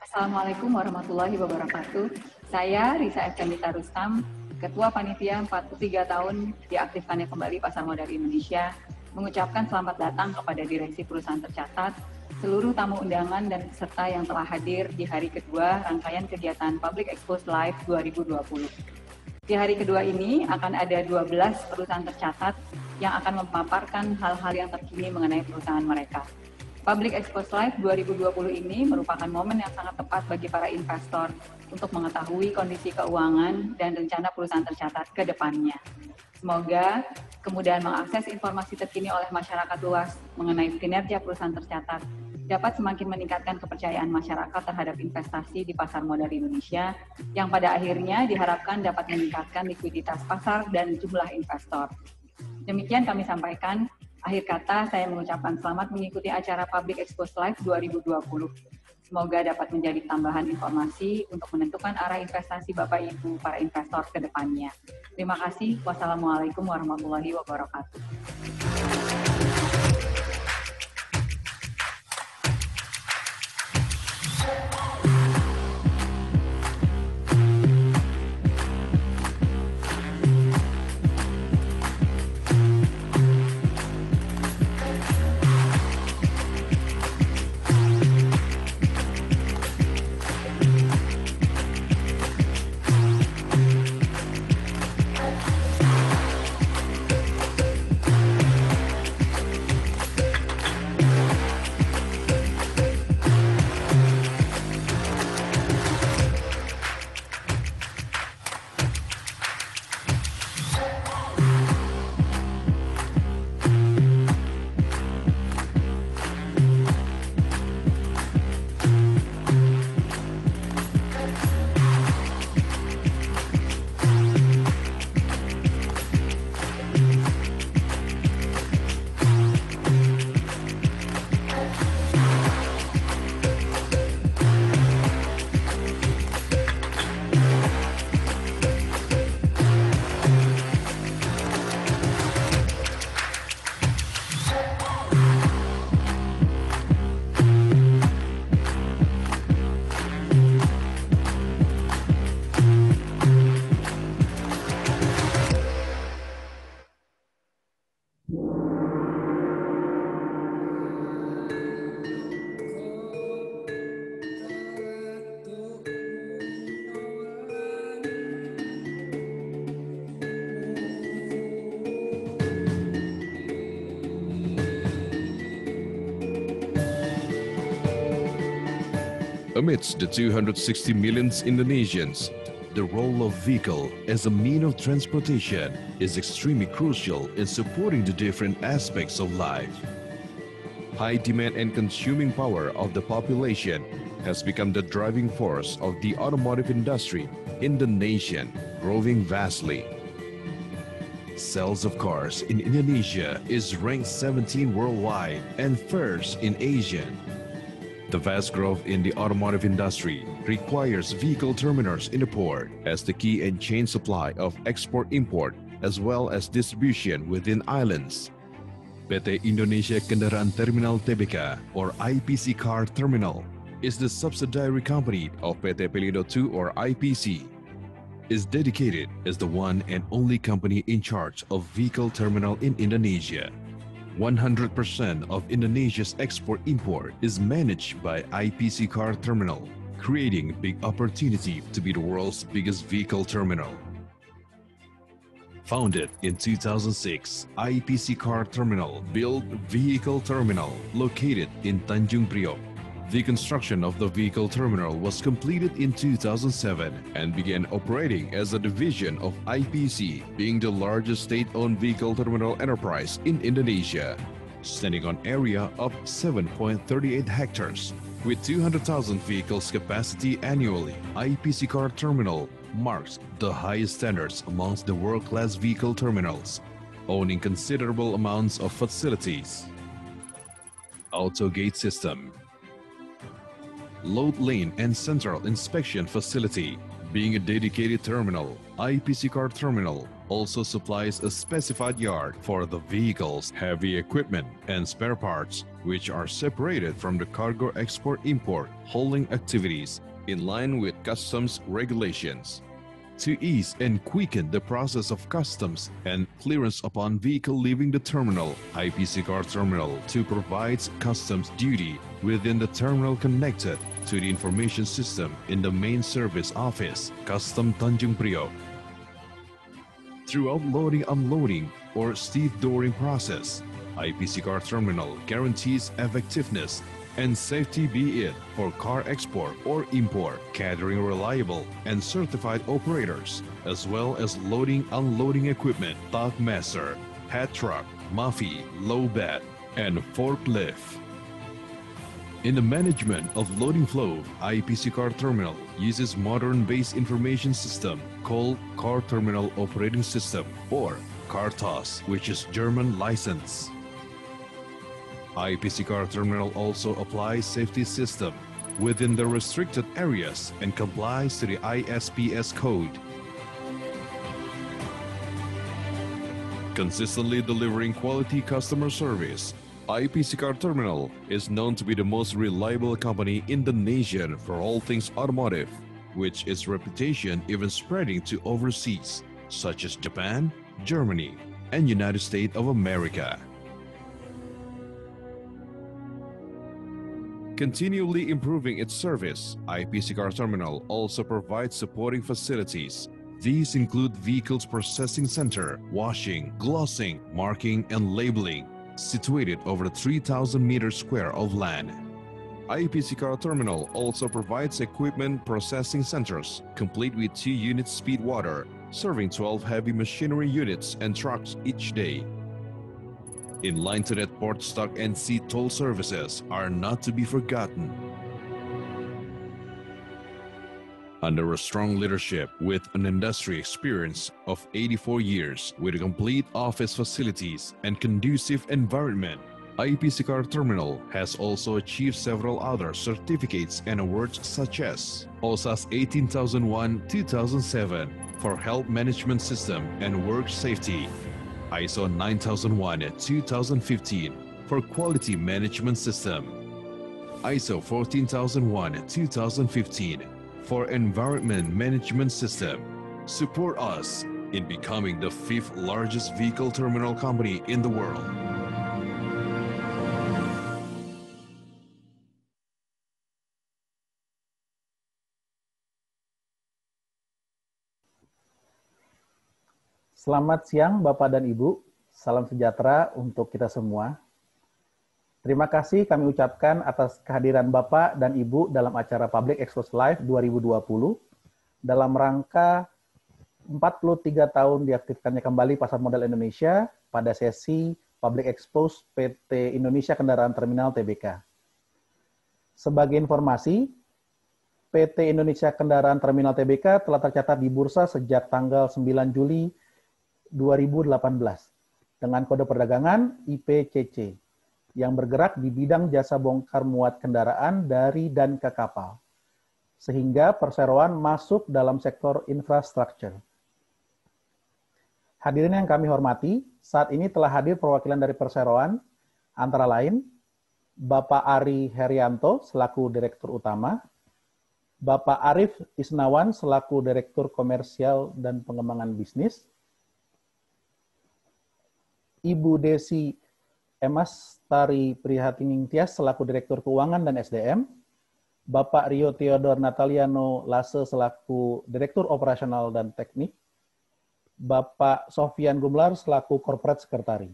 Assalamualaikum warahmatullahi wabarakatuh. Saya Risa Effendita Rustam, Ketua Panitia 43 tahun diaktifkannya kembali Pasar Modal Indonesia, mengucapkan selamat datang kepada Direksi Perusahaan Tercatat, seluruh tamu undangan dan peserta yang telah hadir di hari kedua rangkaian kegiatan Public Expose Live 2020. Di hari kedua ini akan ada 12 perusahaan tercatat yang akan memaparkan hal-hal yang terkini mengenai perusahaan mereka. Public Expose Live 2020 ini merupakan momen yang sangat tepat bagi para investor untuk mengetahui kondisi keuangan dan rencana perusahaan tercatat ke depannya. Semoga kemudahan mengakses informasi terkini oleh masyarakat luas mengenai kinerja perusahaan tercatat dapat semakin meningkatkan kepercayaan masyarakat terhadap investasi di pasar modal Indonesia yang pada akhirnya diharapkan dapat meningkatkan likuiditas pasar dan jumlah investor. Demikian kami sampaikan. Akhir kata, saya mengucapkan selamat mengikuti acara Public Expose Live 2020. Semoga dapat menjadi tambahan informasi untuk menentukan arah investasi Bapak Ibu para investor ke depannya. Terima kasih. Wassalamualaikum warahmatullahi wabarakatuh. Amidst the 260 million Indonesians, the role of vehicle as a means of transportation is extremely crucial in supporting the different aspects of life. High demand and consuming power of the population has become the driving force of the automotive industry in the nation, growing vastly. Sales of cars in Indonesia is ranked 17 worldwide and first in Asia. The vast growth in the automotive industry requires vehicle terminals in the port as the key and chain supply of export-import as well as distribution within islands. PT Indonesia Kendaraan Terminal Tbk or IPC Car Terminal is the subsidiary company of PT Pelindo II or IPC. Is dedicated as the one and only company in charge of vehicle terminal in Indonesia. 100% of Indonesia's export-import is managed by IPC Car Terminal, creating a big opportunity to be the world's biggest vehicle terminal. Founded in 2006, IPC Car Terminal built vehicle terminal located in Tanjung Priok. The construction of the vehicle terminal was completed in 2007 and began operating as a division of IPC, being the largest state-owned vehicle terminal enterprise in Indonesia, standing on area of 7.38 hectares. With 200,000 vehicles capacity annually, IPC Car Terminal marks the highest standards amongst the world-class vehicle terminals, owning considerable amounts of facilities. Auto gate system, load lane and central inspection facility, Being a dedicated terminal, IPC Car Terminal also supplies a specified yard for the vehicle's heavy equipment and spare parts, which are separated from the cargo export-import hauling activities in line with customs regulations. To ease and quicken the process of customs and clearance upon vehicle leaving the terminal, IPC Car Terminal 2 provides customs duty within the terminal connected to the information system in the main service office, Custom Tanjung Priok. Throughout loading, unloading, or stevedoring process, IPC Car Terminal guarantees effectiveness and safety, be it for car export or import, catering reliable and certified operators, as well as loading, unloading equipment, tug master, head truck, MAFI, low bed, and forklift. In the management of loading flow, IPC Car Terminal uses modern-based information system called Car Terminal Operating System, or CARTOS, which is German license. IPC Car Terminal also applies safety system within the restricted areas and complies to the ISPS code. Consistently delivering quality customer service, IPC Car Terminal is known to be the most reliable company in the nation for all things automotive, with its reputation even spreading to overseas, such as Japan, Germany, and United States of America. Continually improving its service, IPC Car Terminal also provides supporting facilities. These include vehicles processing center, washing, glossing, marking, and labeling, situated over 3,000 meters square of land. IPC Car Terminal also provides equipment processing centers, complete with 2 units speed water, serving 12 heavy machinery units and trucks each day. In line to that, port stock and sea toll services are not to be forgotten. Under a strong leadership with an industry experience of 84 years with complete office facilities and conducive environment, IPC Car Terminal has also achieved several other certificates and awards such as OSAS 18001-2007 for Health Management System and Work Safety, ISO 9001-2015 for Quality Management System, ISO 14001-2015 for Environment Management System. Support us in becoming the 5th largest vehicle terminal company in the world. Selamat siang Bapak dan Ibu, salam sejahtera untuk kita semua. Terima kasih kami ucapkan atas kehadiran Bapak dan Ibu dalam acara Public Expose Live 2020 dalam rangka 43 tahun diaktifkannya kembali Pasar Modal Indonesia pada sesi Public Expose PT Indonesia Kendaraan Terminal Tbk. Sebagai informasi, PT Indonesia Kendaraan Terminal Tbk telah tercatat di bursa sejak tanggal 9 Juli 2018 dengan kode perdagangan IPCC yang bergerak di bidang jasa bongkar muat kendaraan dari dan ke kapal, sehingga perseroan masuk dalam sektor infrastruktur. Hadirin yang kami hormati, saat ini telah hadir perwakilan dari perseroan, antara lain Bapak Ari Herianto selaku Direktur Utama, Bapak Arif Isnawan selaku Direktur Komersial dan Pengembangan Bisnis, Ibu Desi Emas Tari Prihatinging Tias selaku Direktur Keuangan dan SDM, Bapak Rio Theodor Nataliano Lase selaku Direktur Operasional dan Teknik, Bapak Sofian Gumlar selaku Corporate Secretary.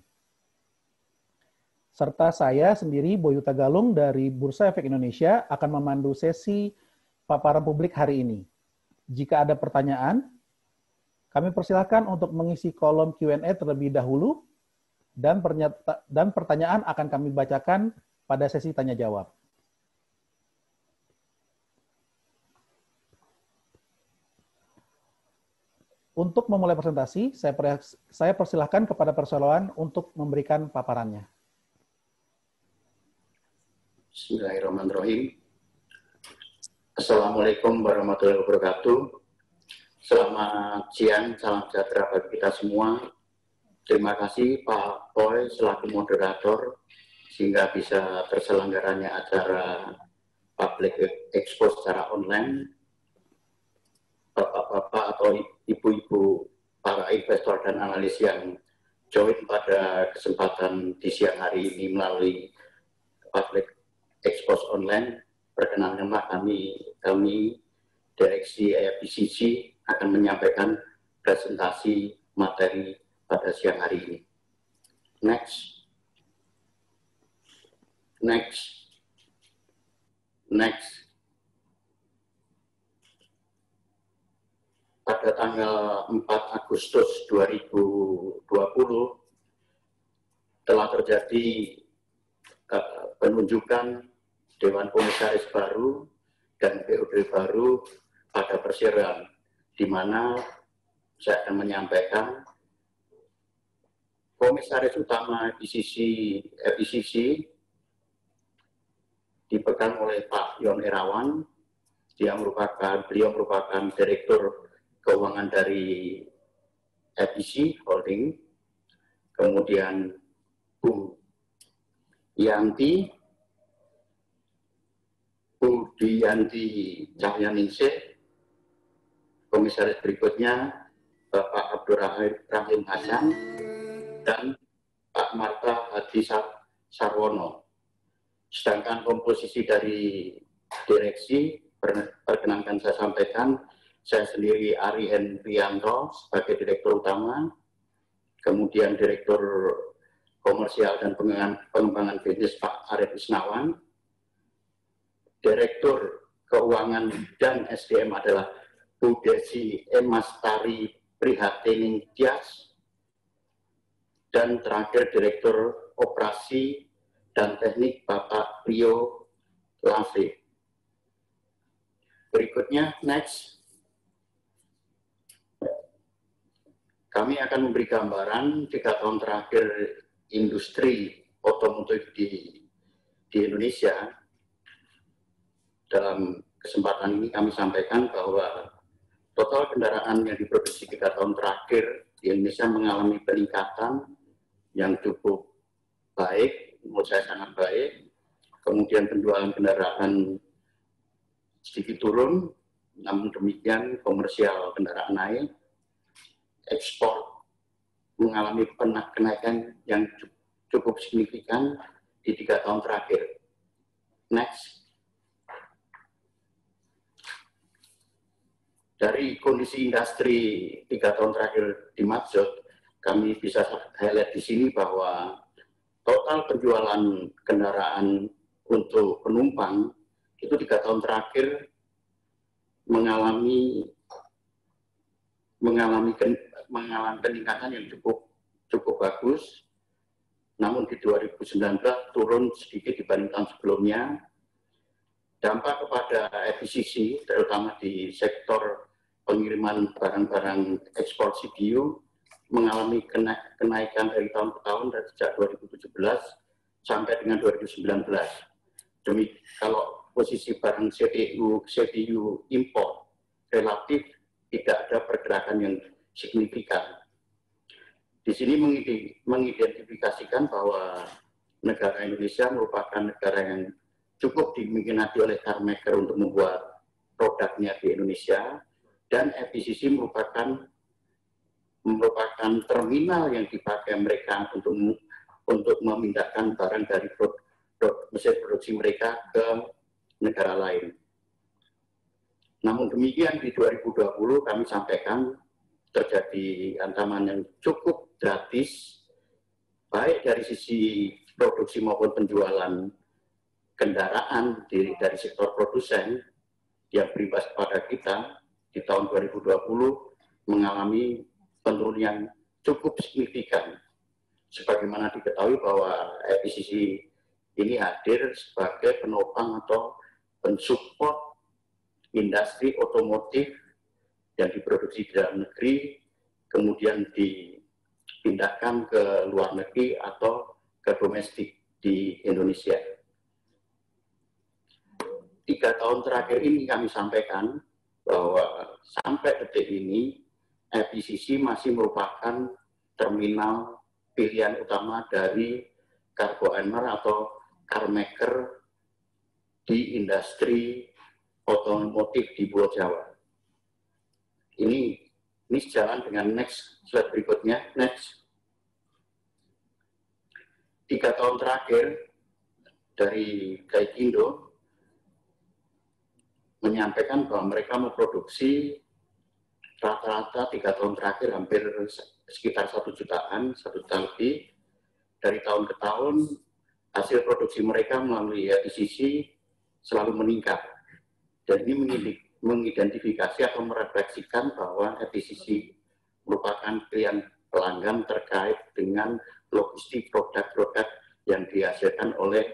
Serta saya sendiri, Boyuta Galung dari Bursa Efek Indonesia akan memandu sesi paparan publik hari ini. Jika ada pertanyaan, kami persilahkan untuk mengisi kolom Q&A terlebih dahulu, dan pertanyaan akan kami bacakan pada sesi tanya-jawab. Untuk memulai presentasi, saya persilahkan kepada perseroan untuk memberikan paparannya. Bismillahirrahmanirrahim. Assalamualaikum warahmatullahi wabarakatuh. Selamat siang, salam sejahtera bagi kita semua. Terima kasih Pak Boy selaku moderator sehingga bisa terselenggaranya acara Public Expo secara online. Bapak-bapak atau ibu-ibu para investor dan analis yang join pada kesempatan di siang hari ini melalui Public Expo online, perkenankanlah kami Direksi IFBCC akan menyampaikan presentasi materi pada siang hari ini. Next. Pada tanggal 4 Agustus 2020 telah terjadi penunjukan Dewan Komisaris baru dan BOD baru pada persiapan, di mana saya akan menyampaikan Komisaris Utama FICC dipegang oleh Pak Yon Irawan. Beliau merupakan Direktur Keuangan dari FICC Holding. Kemudian Bu Diyanti Cahyaningsih. Komisaris berikutnya Bapak Abdurrahim Hasan dan Pak Marta Hadi Sarwono. Sedangkan komposisi dari direksi, perkenankan saya sampaikan, saya sendiri Ari Hendrianto sebagai Direktur Utama, kemudian Direktur Komersial dan Pengembangan Bisnis Pak Arief Isnawan, Direktur Keuangan dan SDM adalah Bu Desi Emastari Prihatining Tias, dan terakhir Direktur Operasi dan Teknik Bapak Rio Lafe. Berikutnya, next. Kami akan memberi gambaran 3 tahun terakhir industri otomotif di Indonesia. Dalam kesempatan ini kami sampaikan bahwa total kendaraan yang diproduksi 3 tahun terakhir di Indonesia mengalami peningkatan yang cukup baik, menurut saya sangat baik. Kemudian penjualan kendaraan sedikit turun, namun demikian komersial kendaraan naik, ekspor mengalami kenaikan yang cukup signifikan di 3 tahun terakhir. Next. Dari kondisi industri 3 tahun terakhir di Matsud, kami bisa highlight di sini bahwa total penjualan kendaraan untuk penumpang itu 3 tahun terakhir mengalami peningkatan yang cukup bagus. Namun di 2019 turun sedikit dibanding tahun sebelumnya. Dampak kepada efisiensi, terutama di sektor pengiriman barang-barang ekspor CBU, mengalami kenaikan dari tahun ke tahun dari sejak 2017 sampai dengan 2019. Demi kalau posisi barang CBU impor relatif tidak ada pergerakan yang signifikan. Di sini mengidentifikasikan bahwa negara Indonesia merupakan negara yang cukup diminati oleh car maker untuk membuat produknya di Indonesia, dan FICC merupakan terminal yang dipakai mereka untuk memindahkan barang dari mesin produksi mereka ke negara lain. Namun demikian di 2020 kami sampaikan terjadi ancaman yang cukup drastis, baik dari sisi produksi maupun penjualan kendaraan dari sektor produsen yang berimbas kepada kita di tahun 2020 mengalami penurunan yang cukup signifikan. Sebagaimana diketahui bahwa FICC ini hadir sebagai penopang atau pensupport industri otomotif yang diproduksi di dalam negeri, kemudian dipindahkan ke luar negeri atau ke domestik di Indonesia. 3 tahun terakhir ini kami sampaikan bahwa sampai detik ini FECC masih merupakan terminal pilihan utama dari cargo owner atau car maker di industri otomotif di Pulau Jawa. Ini sejalan dengan next slide berikutnya. Next. 3 tahun terakhir dari Gaikindo menyampaikan bahwa mereka memproduksi rata-rata 3 tahun terakhir hampir sekitar 1 jutaan, 1 juta lebih. Dari tahun ke tahun, hasil produksi mereka melalui FECC selalu meningkat. Dan ini mengidentifikasi atau merefleksikan bahwa FECC merupakan pilihan pelanggan terkait dengan logistik produk-produk yang dihasilkan oleh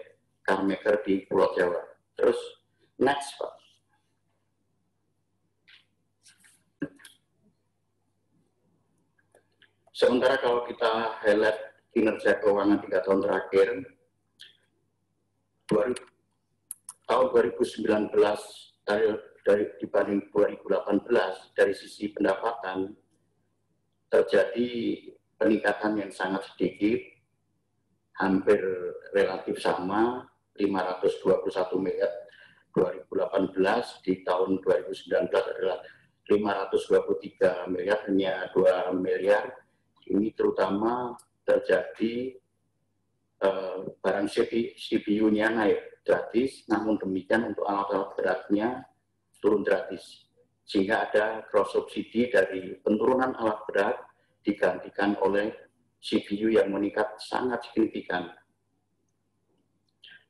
car maker di Pulau Jawa. Terus, next, Pak. Sementara kalau kita highlight kinerja keuangan 3 tahun terakhir, tahun 2019 dibanding 2018 dari sisi pendapatan terjadi peningkatan yang sangat sedikit, hampir relatif sama, 521 miliar 2018, di tahun 2019 adalah 523 miliar, hanya 2 miliar. Ini terutama terjadi barang CPU-nya naik gratis, namun demikian untuk alat-alat beratnya turun gratis. Sehingga ada cross subsidi dari penurunan alat berat digantikan oleh CPU yang meningkat sangat signifikan.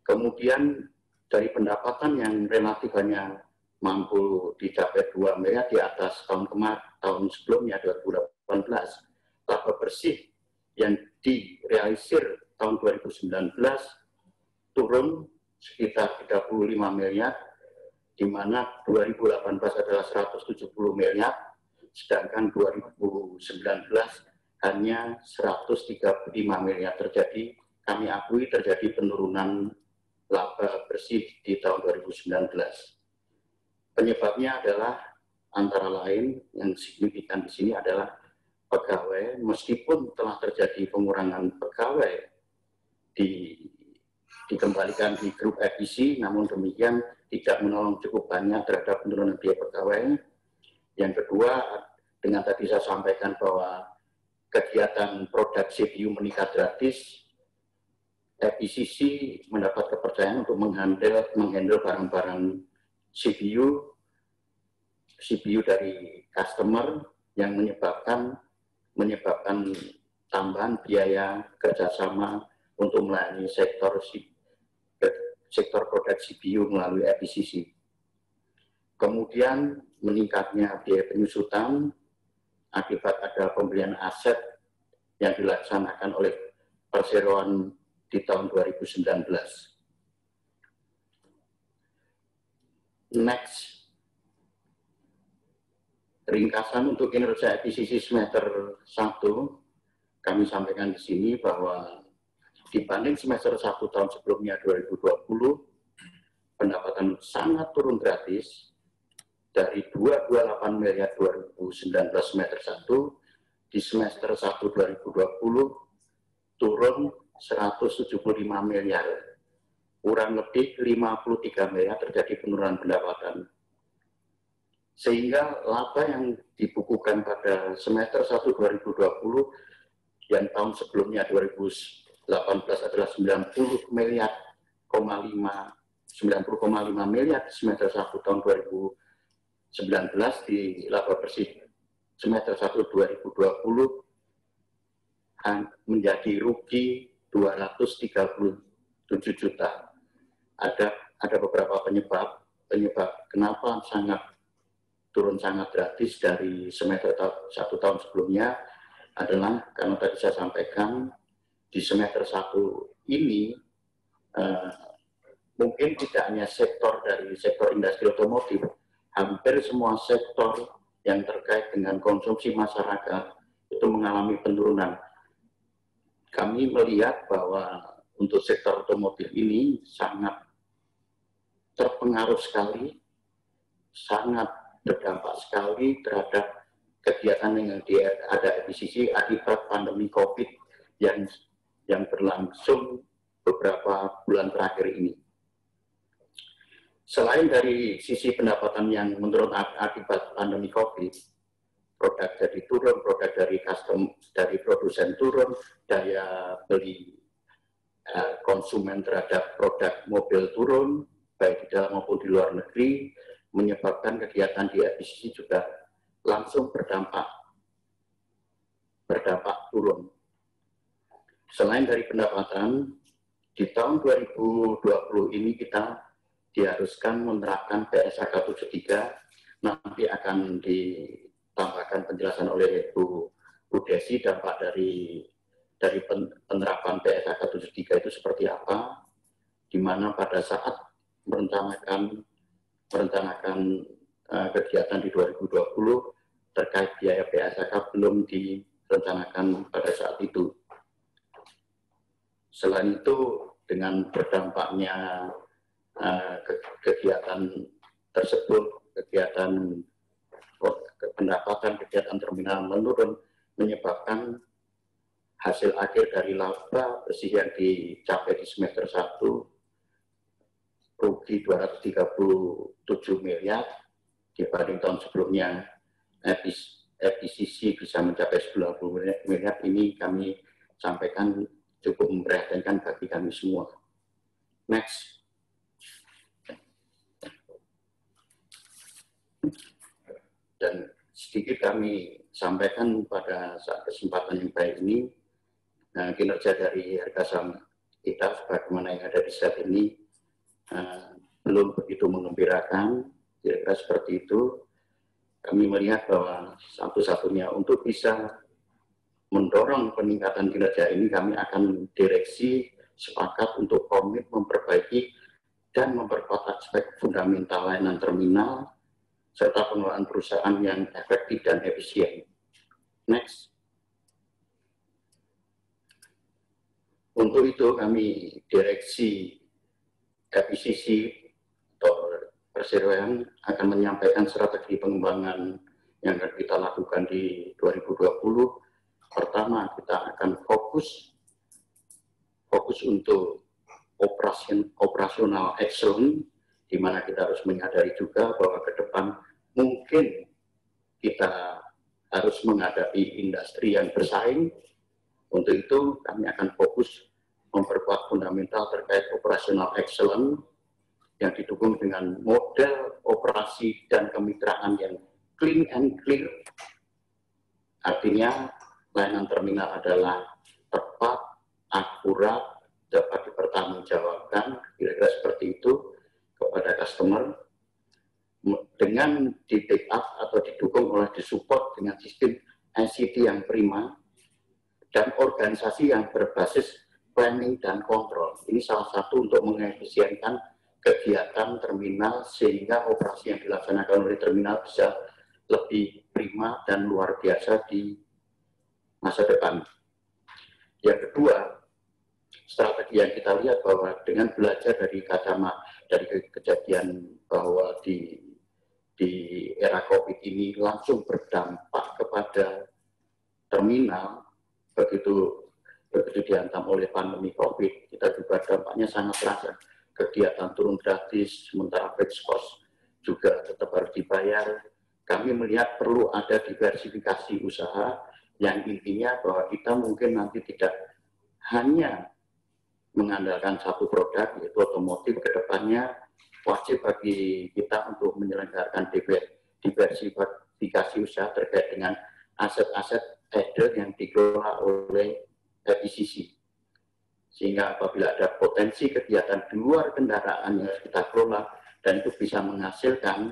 Kemudian dari pendapatan yang relatif hanya mampu dicapai 2 miliar di atas tahun sebelumnya 2018, laba bersih yang direalisir tahun 2019 turun sekitar 35 miliar, di mana 2018 adalah 170 miliar, sedangkan 2019 hanya 135 miliar. Terjadi, kami akui terjadi penurunan laba bersih di tahun 2019. Penyebabnya adalah antara lain yang signifikan di sini adalah pegawai, meskipun telah terjadi pengurangan pegawai dikembalikan di grup FEC, namun demikian tidak menolong cukup banyak terhadap penurunan biaya pegawai. Yang kedua, dengan tadi saya sampaikan bahwa kegiatan produk CPU meningkat gratis, FECC mendapat kepercayaan untuk menghandle barang-barang CPU dari customer yang menyebabkan tambahan biaya kerjasama untuk melayani sektor produk CPU melalui FECC. Kemudian meningkatnya biaya penyusutan akibat ada pembelian aset yang dilaksanakan oleh perseroan di tahun 2019. Next. Ringkasan untuk kinerja FECC semester 1, kami sampaikan di sini bahwa dibanding semester 1 tahun sebelumnya 2020, pendapatan sangat turun gratis dari 228 miliar 2019 semester 1, di semester 1 2020 turun 175 miliar, kurang lebih 53 miliar terjadi penurunan pendapatan. Sehingga laba yang dibukukan pada semester 1 2020 yang tahun sebelumnya 2018 adalah 90,5 miliar di semester 1 tahun 2019, di laba bersih semester 1 2020 menjadi rugi 237 juta. Ada beberapa penyebab kenapa turun sangat gratis dari semester 1 tahun sebelumnya adalah karena tadi saya sampaikan di semester 1 ini mungkin tidak hanya sektor industri otomotif, hampir semua sektor yang terkait dengan konsumsi masyarakat itu mengalami penurunan. Kami melihat bahwa untuk sektor otomotif ini sangat terpengaruh sekali, sangat berdampak sekali terhadap kegiatan yang ada FICC akibat pandemi COVID yang berlangsung beberapa bulan terakhir ini. Selain dari sisi pendapatan yang menurun akibat pandemi COVID, produk jadi turun, produk dari produsen turun, daya beli konsumen terhadap produk mobil turun, baik di dalam maupun di luar negeri, menyebabkan kegiatan di FICC juga langsung berdampak turun. Selain dari pendapatan, di tahun 2020 ini kita diharuskan menerapkan PSAK 73, nanti akan ditambahkan penjelasan oleh Bu Desi dampak dari penerapan PSAK 73 itu seperti apa, di mana pada saat merencanakan kegiatan di 2020 terkait biaya PSAK belum direncanakan pada saat itu. Selain itu, dengan berdampaknya kegiatan tersebut, kegiatan pendapatan kegiatan terminal menurun, menyebabkan hasil akhir dari laba bersih yang dicapai di semester 1 rugi 237 miliar dibanding tahun sebelumnya FICC bisa mencapai 90 miliar. Ini kami sampaikan cukup memprihatinkan bagi kami semua. Next. Dan sedikit kami sampaikan pada saat kesempatan yang baik ini, kinerja dari harga saham kita sebagaimana yang ada di slide ini belum begitu mengembirakan, kira-kira seperti itu. Kami melihat bahwa satu-satunya untuk bisa mendorong peningkatan kinerja ini, kami akan direksi sepakat untuk komit memperbaiki dan memperkuat aspek fundamental layanan terminal serta pengelolaan perusahaan yang efektif dan efisien. Next. Untuk itu kami direksi FICC atau Perseroan akan menyampaikan strategi pengembangan yang akan kita lakukan di 2020. Pertama, kita akan fokus untuk operasional excellence, di mana kita harus menyadari juga bahwa ke depan mungkin kita harus menghadapi industri yang bersaing. Untuk itu kami akan fokus memperkuat fundamental terkait operasional excellence yang didukung dengan model operasi dan kemitraan yang clean and clear. Artinya layanan terminal adalah tepat, akurat, dapat dipertanggungjawabkan, kira-kira seperti itu kepada customer, dengan di backup atau didukung oleh disupport dengan sistem ICT yang prima dan organisasi yang berbasis planning dan kontrol. Ini salah satu untuk mengefisienkan kegiatan terminal sehingga operasi yang dilaksanakan oleh terminal bisa lebih prima dan luar biasa di masa depan. Yang kedua, strategi yang kita lihat bahwa dengan belajar dari kejadian bahwa di era COVID ini langsung berdampak kepada terminal, begitu dihantam oleh pandemi COVID, kita juga dampaknya sangat terasa. Kegiatan turun gratis, sementara fixed cost juga tetap harus dibayar. Kami melihat perlu ada diversifikasi usaha yang intinya bahwa kita mungkin nanti tidak hanya mengandalkan satu produk, yaitu otomotif. Ke depannya wajib bagi kita untuk menyelenggarakan diversifikasi usaha terkait dengan aset-aset idle yang dikelola oleh FICC. Sehingga apabila ada potensi kegiatan di luar kendaraan yang harus kita kelola dan itu bisa menghasilkan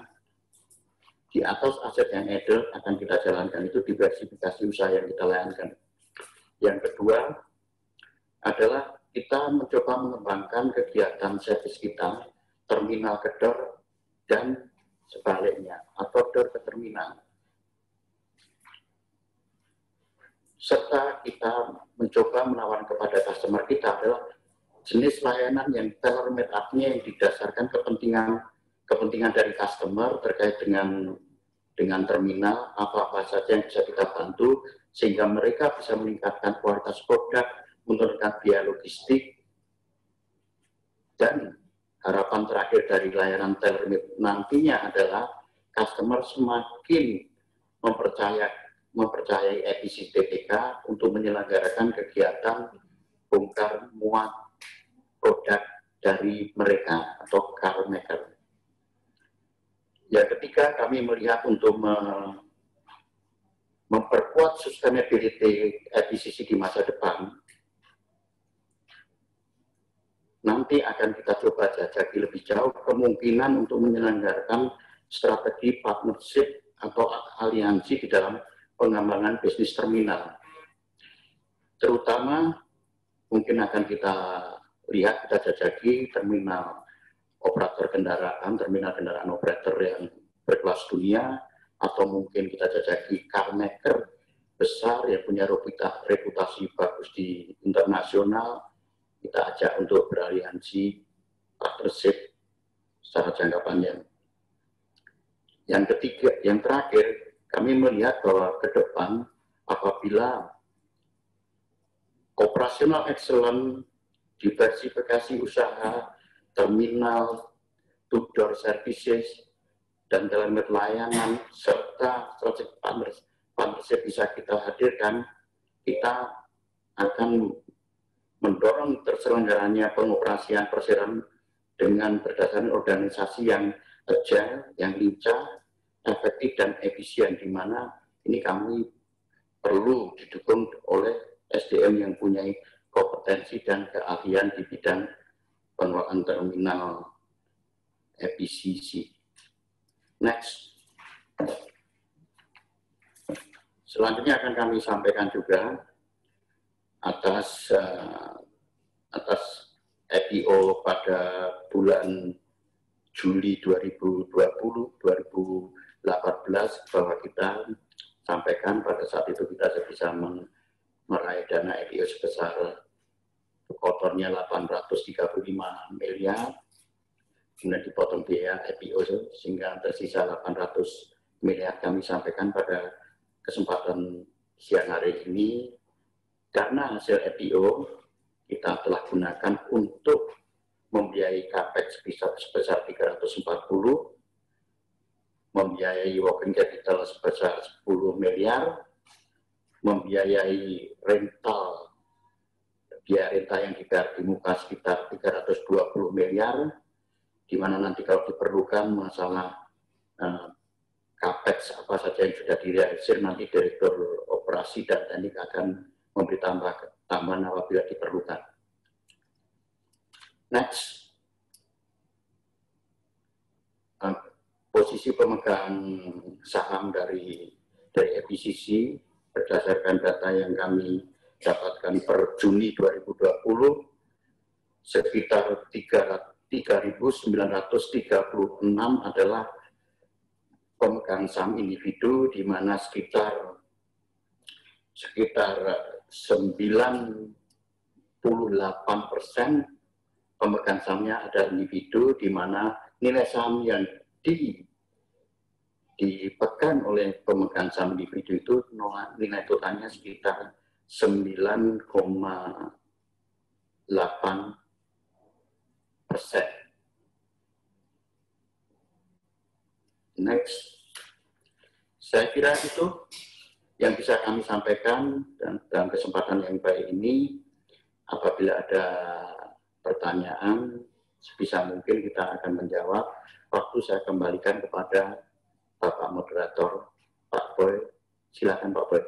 di atas aset yang idle, akan kita jalankan. Itu diversifikasi usaha yang kita layankan. Yang kedua adalah kita mencoba mengembangkan kegiatan servis kita, terminal ke door dan sebaliknya, atau door ke terminal. Serta kita mencoba menawarkan kepada customer kita adalah jenis layanan yang tailor-made, artinya yang didasarkan kepentingan dari customer terkait dengan dengan terminal, apa-apa saja yang bisa kita bantu, sehingga mereka bisa meningkatkan kualitas produk, menurunkan biaya logistik, dan harapan terakhir dari layanan telemedicine nantinya adalah customer semakin mempercayai EPC TPK untuk menyelenggarakan kegiatan bongkar muat produk dari mereka atau car maker. Yang ketiga, kami melihat untuk memperkuat sustainability EPCC di masa depan, nanti akan kita coba jajaki lebih jauh kemungkinan untuk menyelenggarakan strategi partnership atau aliansi di dalam pengembangan bisnis terminal. Terutama mungkin akan kita lihat, kita jajaki terminal operator kendaraan, terminal kendaraan operator yang berkelas dunia, atau mungkin kita jajaki car maker besar yang punya reputasi bagus di internasional, kita ajak untuk beraliansi partnership secara jangka panjang. Yang ketiga, yang terakhir, kami melihat bahwa ke depan apabila operational excellence, diversifikasi usaha, terminal, to-door services, dan telemed layanan, serta strategi partnership bisa kita hadirkan, kita akan mendorong terselenggaranya pengoperasian persiaran dengan berdasarkan organisasi yang agile, yang lincah, efektif, dan efisien, di mana ini kami perlu didukung oleh SDM yang punya kompetensi dan keahlian di bidang pengelolaan terminal EPCC. Next. Selanjutnya akan kami sampaikan juga atas IPO pada bulan Juli 2018 bahwa kita sampaikan pada saat itu kita bisa meraih dana IPO sebesar kotornya 835 miliar, kemudian dipotong biaya IPO sehingga tersisa 800 miliar. Kami sampaikan pada kesempatan siang hari ini, karena hasil IPO kita telah gunakan untuk membiayai capex sebesar 340, membiayai working capital sebesar 10 miliar, membiayai rental, biaya rental yang dibayar di muka sekitar 320 miliar, di mana nanti kalau diperlukan masalah capex apa saja yang sudah direalisir, nanti Direktur Operasi dan Teknik akan memberi tambahan apabila diperlukan. Next. Posisi pemegang saham dari EPCC berdasarkan data yang kami dapatkan per Juni 2020 sekitar 3.936 adalah pemegang saham individu, di mana sekitar 98% pemegang sahamnya ada individu, di mana nilai saham yang dipegang oleh pemegang saham individu itu nilai totalnya sekitar 9,8%. Next. Saya kira itu yang bisa kami sampaikan, dan dalam kesempatan yang baik ini, apabila ada pertanyaan, sebisa mungkin kita akan menjawab. Waktu saya kembalikan kepada Bapak Moderator, Pak Boy. Silakan Pak Boy.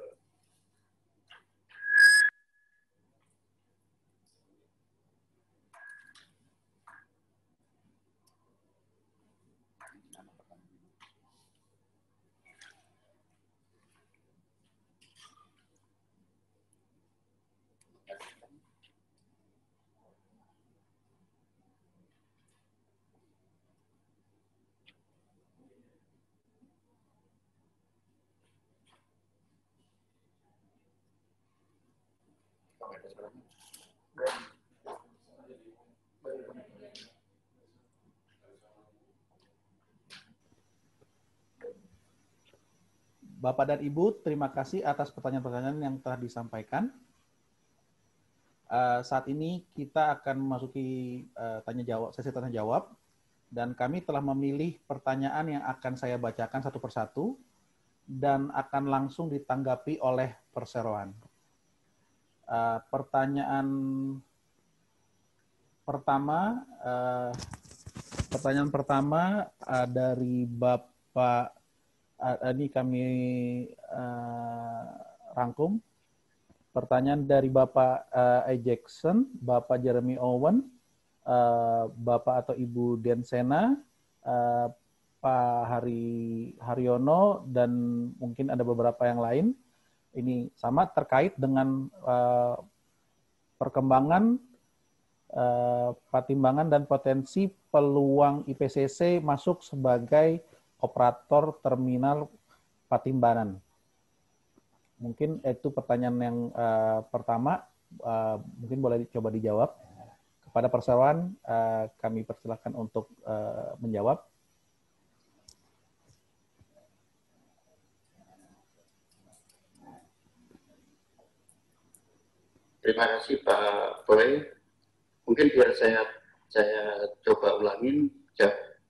Bapak dan Ibu, terima kasih atas pertanyaan-pertanyaan yang telah disampaikan. Saat ini kita akan memasuki sesi tanya jawab, dan kami telah memilih pertanyaan yang akan saya bacakan satu persatu dan akan langsung ditanggapi oleh perseroan. Pertanyaan pertama dari Bapak, ini kami rangkum. Pertanyaan dari Bapak A. Jackson, Bapak Jeremy Owen, Bapak atau Ibu Densena, Pak Haryono, dan mungkin ada beberapa yang lain. Ini sama terkait dengan perkembangan pertimbangan dan potensi peluang IPCC masuk sebagai operator terminal Patimbanan. Mungkin itu pertanyaan yang pertama, mungkin boleh coba dijawab. Kepada perseroan, kami persilahkan untuk menjawab. Terima kasih Pak Boy. Mungkin biar saya coba ulangin.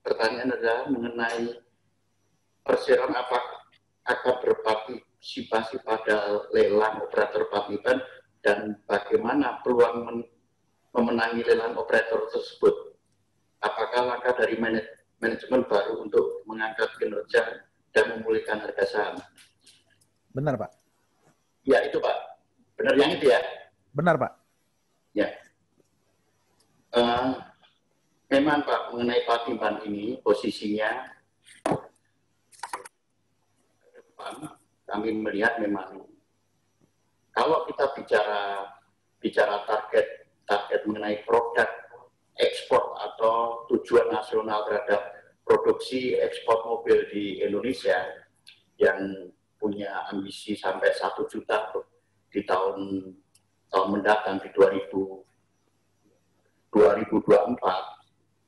Pertanyaan adalah mengenai perseroan apakah akan berpartisipasi pada lelang operator Patimban dan bagaimana peluang memenangi lelang operator tersebut. Apakah langkah dari manajemen baru untuk mengangkat kinerja dan memulihkan harga saham? Benar, Pak. Ya, itu Pak. Benar yang itu ya? Benar, Pak. Ya. Memang Pak, mengenai Patimban ini posisinya kami melihat memang kalau kita bicara target mengenai produk ekspor atau tujuan nasional terhadap produksi ekspor mobil di Indonesia yang punya ambisi sampai 1 juta di tahun mendatang di 2024,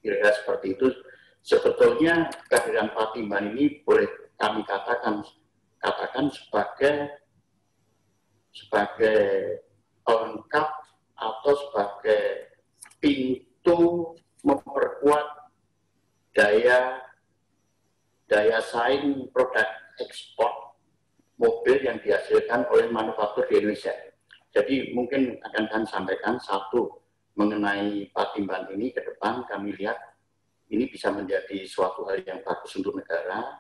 kira-kira seperti itu. Sebetulnya kehadiran Patimban ini boleh kami katakan sebagai pelengkap atau sebagai pintu memperkuat daya saing produk ekspor mobil yang dihasilkan oleh manufaktur di Indonesia. Jadi mungkin akan kami sampaikan satu mengenai Patimban ini ke depan kami lihat ini bisa menjadi suatu hal yang bagus untuk negara.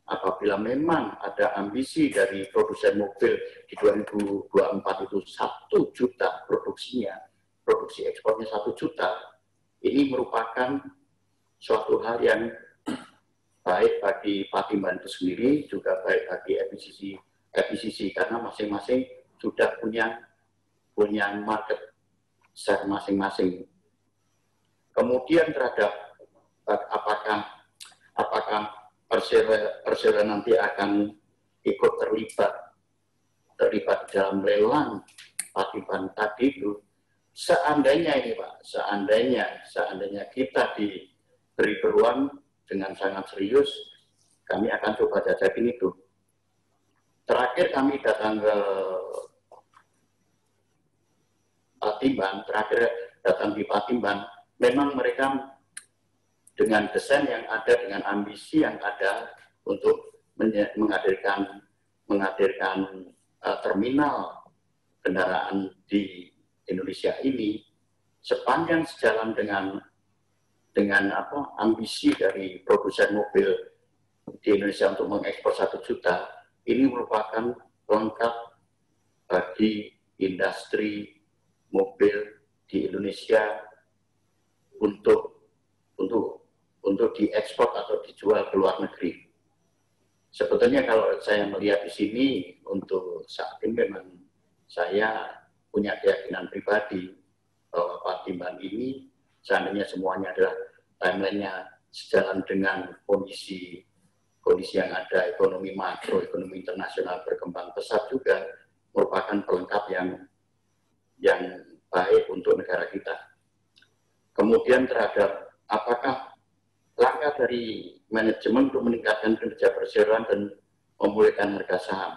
Apabila memang ada ambisi dari produsen mobil di 2024 itu 1 juta produksi ekspornya 1 juta, ini merupakan suatu hal yang baik bagi Patimban itu sendiri, juga baik bagi FICC karena masing-masing sudah punya market share masing-masing. Kemudian terhadap apakah Persero nanti akan ikut terlibat dalam lelang Patimban tadi itu, seandainya ini Pak, seandainya kita diberi peluang dengan sangat serius, kami akan coba jajakin itu. Terakhir kami datang ke Patimban, memang mereka dengan desain yang ada, dengan ambisi yang ada untuk menghadirkan terminal kendaraan di Indonesia ini, sepanjang sejalan dengan ambisi dari produsen mobil di Indonesia untuk mengekspor 1 juta, ini merupakan pelengkap bagi industri mobil di Indonesia untuk diekspor atau dijual ke luar negeri. Sebetulnya kalau saya melihat di sini, untuk saat ini memang saya punya keyakinan pribadi bahwa Patimban ini seandainya semuanya adalah timeline-nya sejalan dengan kondisi yang ada, ekonomi makro, ekonomi internasional berkembang pesat juga merupakan pelengkap yang baik untuk negara kita. Kemudian terhadap apakah langkah dari manajemen untuk meningkatkan kinerja perseroan dan memulihkan harga saham.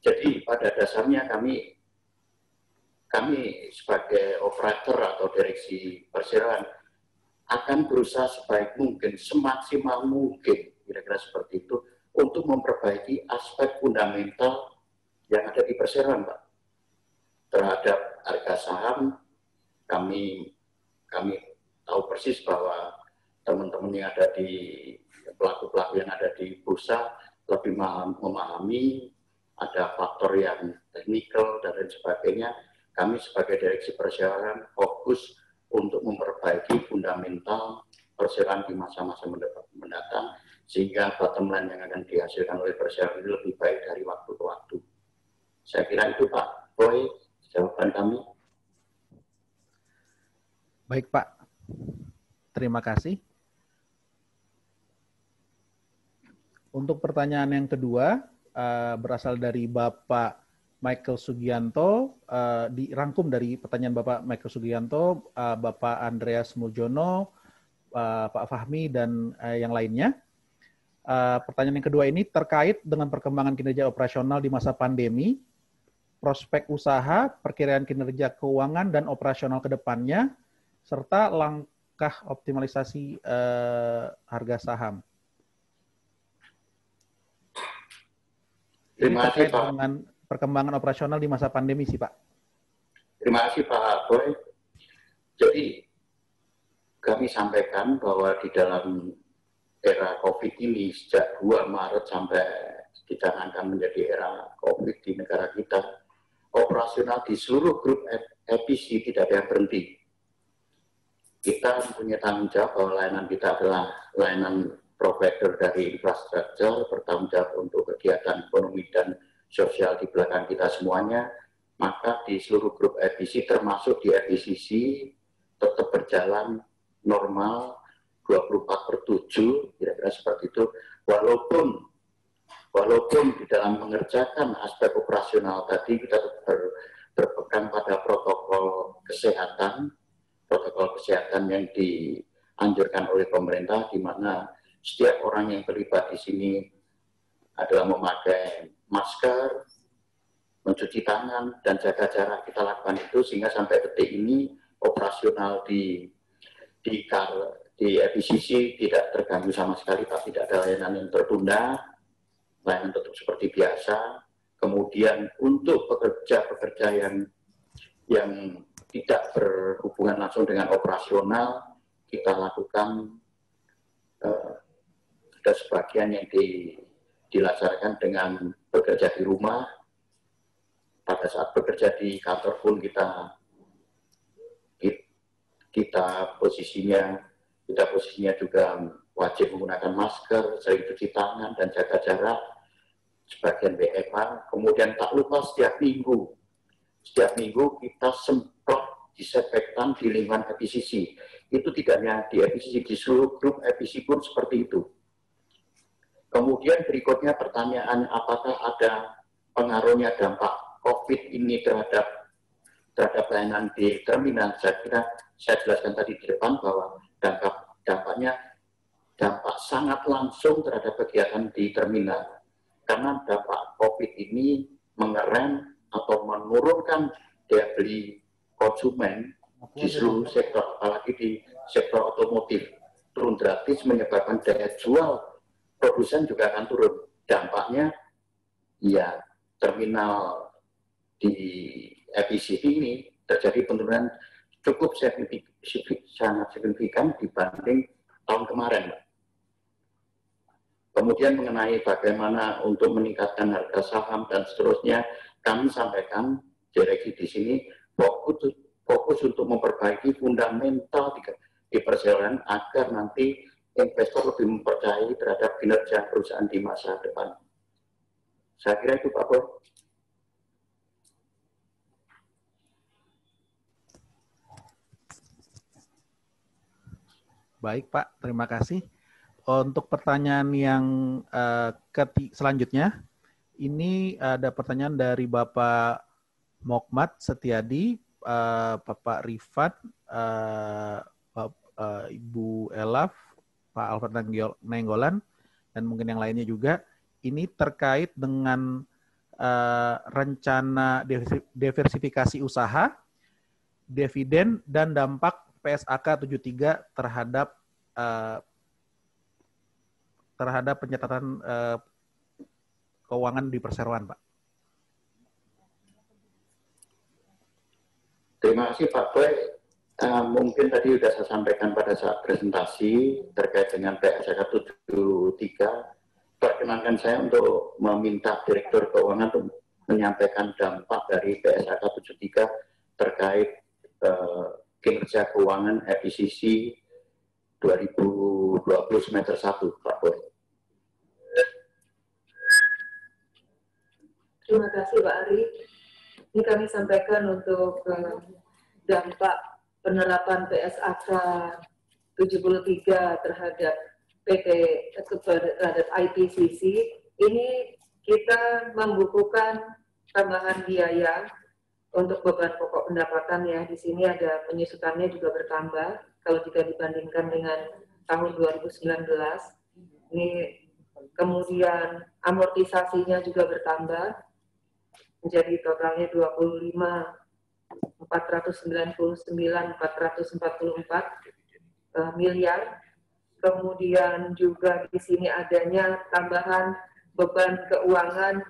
Jadi pada dasarnya kami sebagai operator atau direksi perseroan akan berusaha sebaik mungkin, semaksimal mungkin, kira-kira seperti itu, untuk memperbaiki aspek fundamental yang ada di perseroan, Pak. Terhadap harga saham, kami tahu persis bahwa teman-teman yang ada di pelaku-pelaku yang ada di bursa lebih memahami ada faktor yang teknikal dan lain sebagainya. Kami sebagai direksi perseroan fokus untuk memperbaiki fundamental perseroan di masa-masa mendatang, sehingga bottom line yang akan dihasilkan oleh perseroan ini lebih baik dari waktu ke waktu. Saya kira itu Pak Boy, jawaban kami. Baik Pak, terima kasih. Untuk pertanyaan yang kedua, berasal dari Bapak Michael Sugianto, dirangkum dari pertanyaan Bapak Michael Sugianto, Bapak Andreas Muljono, Pak Fahmi, dan yang lainnya. Pertanyaan yang kedua ini terkait dengan perkembangan kinerja operasional di masa pandemi, prospek usaha, perkiraan kinerja keuangan dan operasional ke depannya, serta langkah optimalisasi harga saham. Ini terkait dengan perkembangan operasional di masa pandemi sih Pak. Terima kasih Pak Boy. Jadi kami sampaikan bahwa di dalam era COVID ini sejak 2 Maret sampai dicanangkan menjadi era COVID di negara kita, operasional di seluruh grup EPC tidak ada yang berhenti. Kita mempunyai tanggung jawab bahwa layanan kita adalah layanan provider dari infrastruktur, bertanggung jawab untuk kegiatan ekonomi dan sosial di belakang kita semuanya, maka di seluruh grup EPC termasuk di EPCC tetap berjalan normal 24/7, kira-kira seperti itu, walaupun di dalam mengerjakan aspek operasional tadi kita berpegang pada protokol kesehatan yang dianjurkan oleh pemerintah, di mana setiap orang yang terlibat di sini adalah memakai masker, mencuci tangan, dan jaga jarak. Kita lakukan itu sehingga sampai detik ini operasional di EPCC tidak terganggu sama sekali, Pak. Tidak ada layanan yang tertunda, layanan tetap seperti biasa. Kemudian untuk pekerja yang tidak berhubungan langsung dengan operasional, kita lakukan ada sebagian yang dilaksanakan dengan bekerja di rumah. Pada saat bekerja di kantor pun kita posisinya juga wajib menggunakan masker, sering cuci tangan dan jaga jarak, sebagian WFH. Kemudian tak lupa setiap minggu kita semprot disinfektan di lingkungan EPCC. Itu tidak hanya di EPCC, di seluruh grup EPCC pun seperti itu. Kemudian berikutnya pertanyaan, apakah ada pengaruhnya dampak COVID ini terhadap layanan di terminal? Saya kira saya jelaskan tadi di depan bahwa dampak sangat langsung terhadap kegiatan di terminal. Karena dampak COVID ini mengerem atau menurunkan daya beli konsumen di seluruh sektor, apalagi di sektor otomotif. Turun drastis menyebabkan daya jual produsen juga akan turun. Dampaknya, ya terminal di EPCC ini terjadi penurunan cukup sangat signifikan dibanding tahun kemarin, Pak. Kemudian mengenai bagaimana untuk meningkatkan harga saham dan seterusnya, kami sampaikan direksi di sini fokus untuk memperbaiki fundamental di perseroan agar nanti investor lebih mempercayai terhadap kinerja perusahaan di masa depan. Saya kira itu Pak Boy. Baik Pak, terima kasih. Untuk pertanyaan yang selanjutnya, ini ada pertanyaan dari Bapak Mokmat Setiadi, Bapak Rifat, Ibu Elaf, Pak Alfred Nenggolan, dan mungkin yang lainnya juga. ini terkait dengan rencana diversifikasi usaha, dividen, dan dampak PSAK 73 terhadap pencatatan keuangan di perseroan, Pak. Terima kasih Pak Boy. Mungkin tadi sudah saya sampaikan pada saat presentasi terkait dengan PSAK 73. Perkenankan saya untuk meminta Direktur Keuangan untuk menyampaikan dampak dari PSAK 73 terkait kinerja keuangan FICC 2020 semester 1, Pak Boy. Terima kasih Pak Ari. Ini kami sampaikan untuk dampak penerapan PSAK 73 terhadap terhadap IPCC. Ini kita membukukan tambahan biaya untuk beban pokok pendapatan ya. Di sini ada penyusutannya juga bertambah kalau jika dibandingkan dengan tahun 2019. Ini kemudian amortisasinya juga bertambah menjadi totalnya 25.499.444 miliar. Kemudian juga di sini adanya tambahan beban keuangan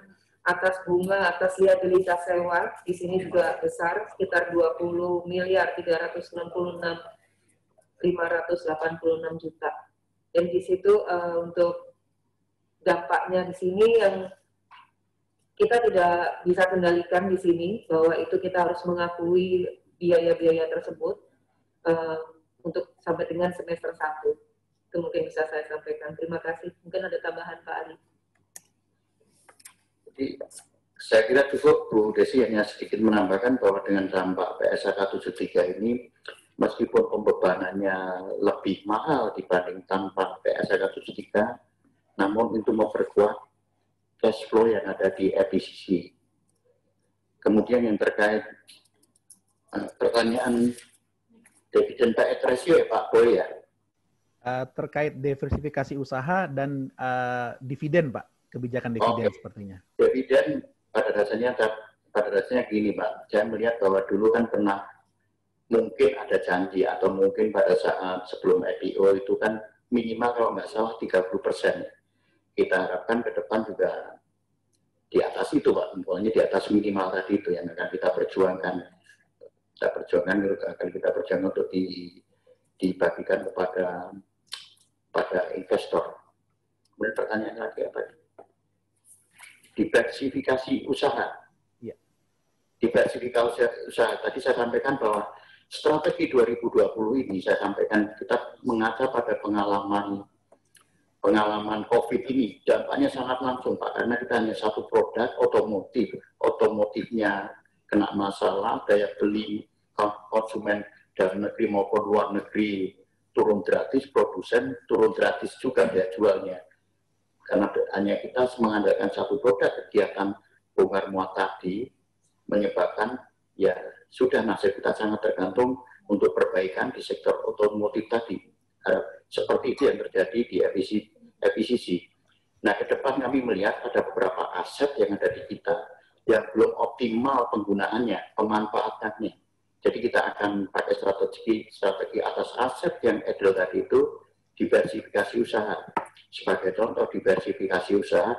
atas bunga atas liabilitas sewa. Di sini juga besar, sekitar 20.366.586 juta. Dan di situ untuk dampaknya di sini yang kita tidak bisa kendalikan di sini, bahwa itu kita harus mengakui biaya-biaya tersebut untuk sampai dengan semester 1. Itu mungkin bisa saya sampaikan. Terima kasih. Mungkin ada tambahan Pak Ari. Jadi, saya kira cukup Bu Desi hanya sedikit menambahkan bahwa dengan dampak PSAK 73 ini, meskipun pembebanannya lebih mahal dibanding tanpa PSAK 73, namun itu memperkuat cash flow yang ada di FICC. Kemudian yang terkait pertanyaan dividen payout ratio ya Pak Boy ya. Terkait diversifikasi usaha dan dividen Pak, kebijakan dividen sepertinya. Dividen pada dasarnya gini Pak, saya melihat bahwa dulu kan pernah mungkin ada janji atau mungkin pada saat sebelum IPO itu kan minimal kalau nggak salah 30%. Kita harapkan ke depan juga di atas itu Pak, pokoknya di atas minimal tadi itu yang akan kita perjuangkan. Akan kita perjuangkan untuk dibagikan kepada investor. Kemudian pertanyaan lagi apa? Diversifikasi usaha. Ya. Diversifikasi usaha. Tadi saya sampaikan bahwa strategi 2020 ini saya sampaikan kita mengaca pada pengalaman COVID ini, dampaknya sangat langsung Pak, karena kita hanya satu produk otomotifnya kena masalah, daya beli konsumen dalam negeri maupun luar negeri turun gratis, produsen turun gratis juga daya jualnya. Karena hanya kita mengandalkan satu produk, kegiatan bongkar muat tadi menyebabkan ya sudah nasib kita sangat tergantung untuk perbaikan di sektor otomotif tadi. Seperti itu yang terjadi di FICC. Nah, ke depan kami melihat ada beberapa aset yang ada di kita yang belum optimal penggunaannya, pemanfaatannya. Jadi kita akan pakai strategi atas aset yang idle tadi itu, diversifikasi usaha. Sebagai contoh diversifikasi usaha,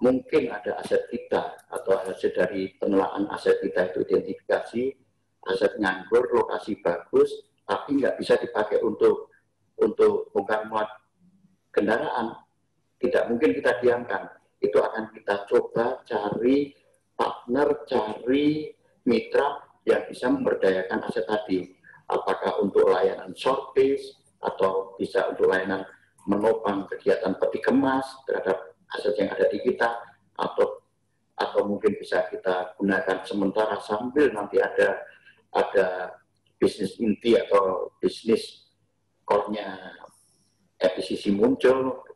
mungkin ada aset kita atau hasil dari pengelolaan aset kita itu identifikasi, aset nganggur, lokasi bagus, tapi nggak bisa dipakai untuk bongkar muat kendaraan. Tidak mungkin kita diamkan. Itu akan kita coba cari partner, cari mitra yang bisa memberdayakan aset tadi. Apakah untuk layanan short base atau bisa untuk layanan menopang kegiatan peti kemas terhadap aset yang ada di kita, atau mungkin bisa kita gunakan sementara sambil nanti ada bisnis inti atau bisnis core-nya FICC muncul,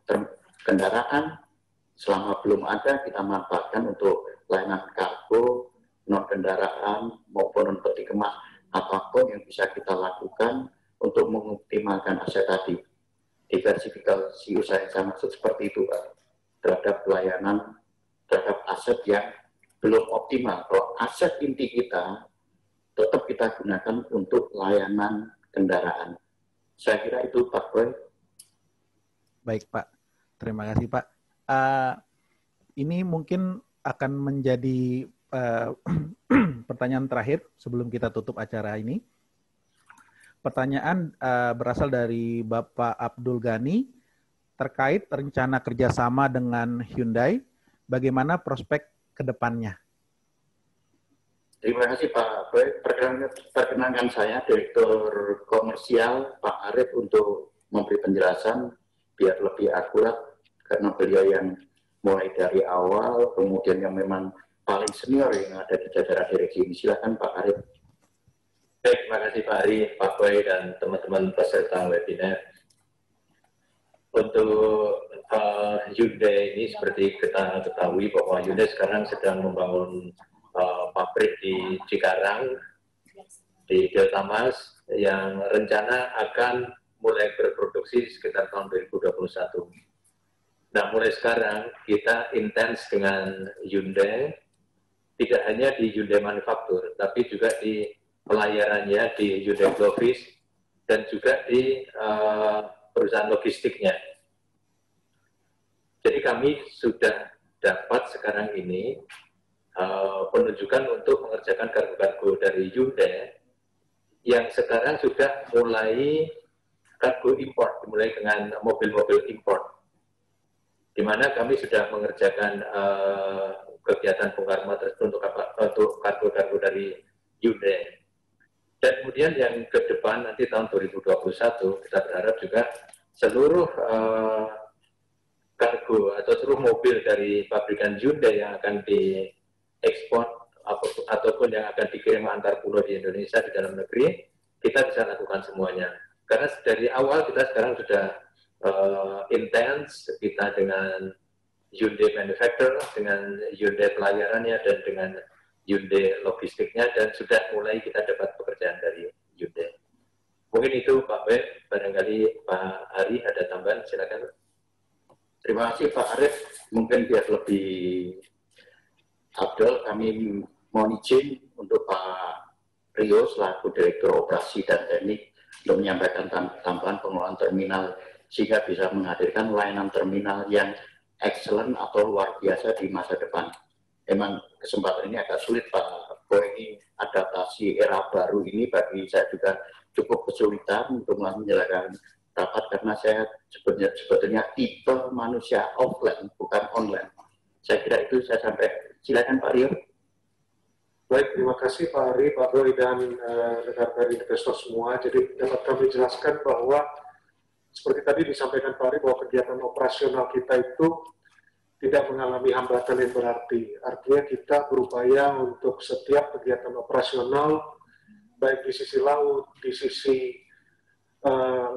kendaraan selama belum ada kita manfaatkan untuk layanan kargo, non kendaraan maupun non peti kemas, apapun yang bisa kita lakukan untuk mengoptimalkan aset tadi. Diversifikasi usaha yang saya maksud seperti itu Pak. terhadap pelayanan, terhadap aset yang belum optimal. Kalau aset inti kita tetap kita gunakan untuk layanan kendaraan. Saya kira itu Pak Boy. Baik Pak, terima kasih Pak. Ini mungkin akan menjadi pertanyaan terakhir sebelum kita tutup acara ini. Pertanyaan berasal dari Bapak Abdul Ghani terkait rencana kerjasama dengan Hyundai, bagaimana prospek ke depannya? Terima kasih Pak Boy. Perkenankan saya Direktur Komersial Pak Arif untuk memberi penjelasan biar lebih akurat, karena beliau yang mulai dari awal, kemudian yang memang paling senior yang ada di jajaran direksi ini. Silakan Pak Arif. Baik, terima kasih Pak Ari, Pak Boy, dan teman-teman peserta webinar. Untuk Hyundai ini seperti kita ketahui bahwa Hyundai sekarang sedang membangun pabrik di Cikarang, di Delta Mas, yang rencana akan mulai berproduksi sekitar tahun 2021. Nah, mulai sekarang kita intens dengan Hyundai, tidak hanya di Hyundai Manufaktur, tapi juga di pelayarannya di Hyundai Glovis, dan juga di perusahaan logistiknya. Jadi kami sudah dapat sekarang ini penunjukan untuk mengerjakan kargo-kargo dari Hyundai, yang sekarang sudah mulai kargo import, dimulai dengan mobil-mobil import, di mana kami sudah mengerjakan kegiatan bongkar muat tersebut untuk kargo-kargo dari Hyundai. Dan kemudian yang ke depan nanti tahun 2021 kita berharap juga seluruh kargo atau seluruh mobil dari pabrikan Hyundai yang akan diekspor ataupun yang akan dikirim antar pulau di Indonesia di dalam negeri, kita bisa lakukan semuanya. Karena dari awal kita sekarang sudah intens, kita dengan Hyundai Manufacturer, dengan Hyundai pelayarannya, dan dengan Hyundai logistiknya, dan sudah mulai kita dapat pekerjaan dari Hyundai. Mungkin itu Pak Boy, barangkali Pak Ari ada tambahan, silakan. Terima kasih Pak Arif. Mungkin biar lebih Abdul, kami mohon izin untuk Pak Rio selaku Direktur Operasi dan Teknik untuk menyampaikan tambahan pengelolaan terminal sehingga bisa menghadirkan layanan terminal yang excellent atau luar biasa di masa depan. Memang kesempatan ini agak sulit Pak Boy, ini adaptasi era baru ini bagi saya juga cukup kesulitan untuk menjalankan rapat karena saya sebetulnya tipe manusia offline bukan online. Saya kira itu saya sampaikan. Silakan Pak Rio. Baik, terima kasih Pak Ari, Pak Boy, dan rekan-rekan investor semua. Jadi dapat kami jelaskan bahwa seperti tadi disampaikan Pak Ari bahwa kegiatan operasional kita itu tidak mengalami hambatan yang berarti. Artinya kita berupaya untuk setiap kegiatan operasional, baik di sisi laut, di sisi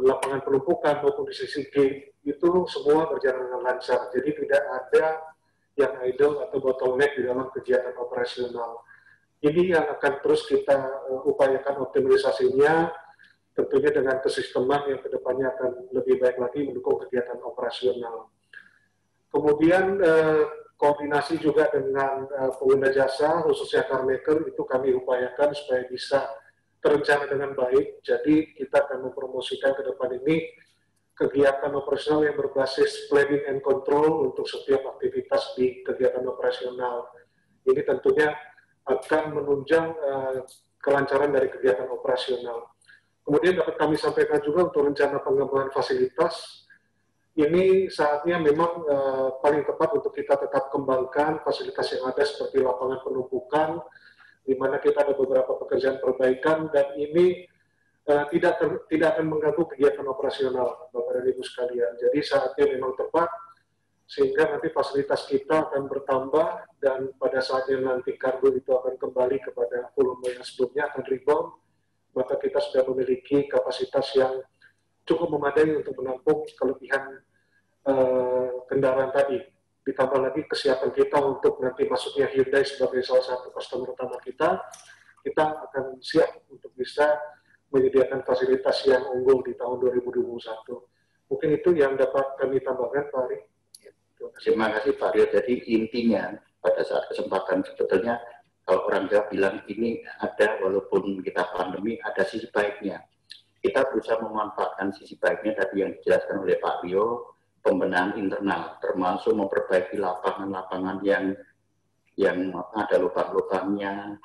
lapangan penumpukan maupun di sisi gate, itu semua berjalan dengan lancar. Jadi tidak ada yang idle atau bottleneck di dalam kegiatan operasional. Ini yang akan terus kita upayakan optimalisasinya, tentunya dengan kesisteman yang kedepannya akan lebih baik lagi mendukung kegiatan operasional. Kemudian koordinasi juga dengan pengguna jasa, khususnya car maker, itu kami upayakan supaya bisa terencana dengan baik. Jadi kita akan mempromosikan ke depan ini kegiatan operasional yang berbasis planning and control untuk setiap aktivitas di kegiatan operasional. Ini tentunya akan menunjang kelancaran dari kegiatan operasional. Kemudian dapat kami sampaikan juga untuk rencana pengembangan fasilitas. Ini saatnya memang paling tepat untuk kita tetap kembangkan fasilitas yang ada seperti lapangan penumpukan, di mana kita ada beberapa pekerjaan perbaikan, dan ini tidak akan mengganggu kegiatan operasional, Bapak dan Ibu sekalian. Jadi saatnya memang tepat, sehingga nanti fasilitas kita akan bertambah, dan pada saatnya nanti kargo itu akan kembali kepada volume yang sebelumnya, akan rebound, maka kita sudah memiliki kapasitas yang cukup memadai untuk menampung kelebihan kendaraan tadi. Ditambah lagi kesiapan kita untuk nanti masuknya Hyundai sebagai salah satu customer utama kita akan siap untuk bisa menyediakan fasilitas yang unggul di tahun 2021. Mungkin itu yang dapat kami tambahkan, Pak Ari. Terima Terima kasih Pak Rio. Jadi intinya pada saat kesempatan sebetulnya kalau orang Jawa bilang ini ada, walaupun kita pandemi, ada sisi baiknya. Kita berusaha memanfaatkan sisi baiknya tadi yang dijelaskan oleh Pak Rio, pembenahan internal, termasuk memperbaiki lapangan-lapangan yang ada lubang-lubangnya,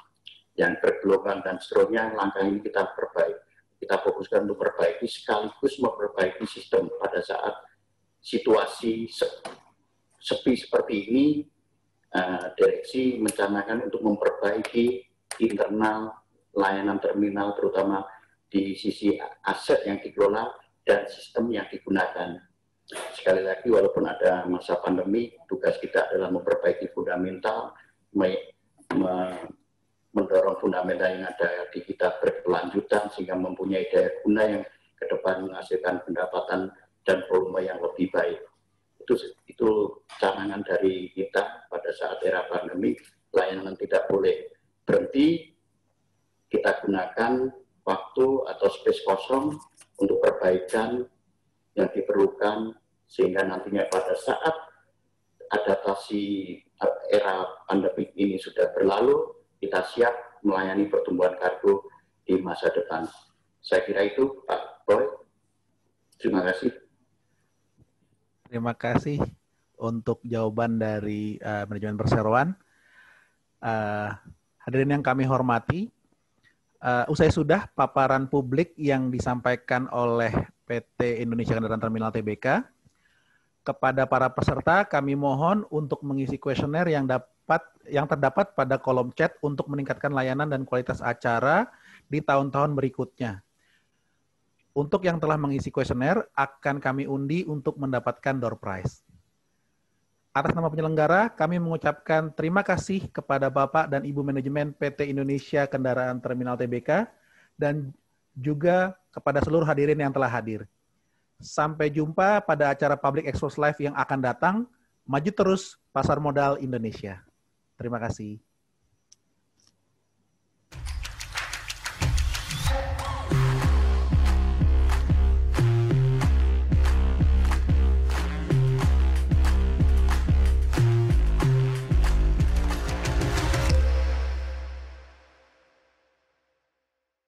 yang bergelombang dan seterusnya. Langkah ini kita perbaiki. Kita fokuskan untuk perbaiki sekaligus memperbaiki sistem pada saat situasi sepi seperti ini. Direksi mencanangkan untuk memperbaiki internal layanan terminal, terutama di sisi aset yang dikelola dan sistem yang digunakan. Sekali lagi, walaupun ada masa pandemi, tugas kita adalah memperbaiki fundamental, mendorong fundamental yang ada di kita berkelanjutan sehingga mempunyai daya guna yang ke depan menghasilkan pendapatan dan volume yang lebih baik. Itu canangan dari kita pada saat era pandemi. Layanan tidak boleh berhenti, kita gunakan waktu atau space kosong untuk perbaikan yang diperlukan sehingga nantinya pada saat adaptasi era pandemi ini sudah berlalu, kita siap melayani pertumbuhan kargo di masa depan. Saya kira itu, Pak Boy. Terima kasih. Terima kasih untuk jawaban dari manajemen perseroan. Hadirin yang kami hormati, usai sudah paparan publik yang disampaikan oleh PT Indonesia Kendaraan Terminal Tbk. Kepada para peserta, kami mohon untuk mengisi kuesioner yang terdapat pada kolom chat untuk meningkatkan layanan dan kualitas acara di tahun-tahun berikutnya. Untuk yang telah mengisi kuesioner, akan kami undi untuk mendapatkan door prize. Atas nama penyelenggara, kami mengucapkan terima kasih kepada Bapak dan Ibu Manajemen PT Indonesia Kendaraan Terminal Tbk dan juga kepada seluruh hadirin yang telah hadir. Sampai jumpa pada acara Public Expose Live yang akan datang. Maju terus pasar modal Indonesia. Terima kasih.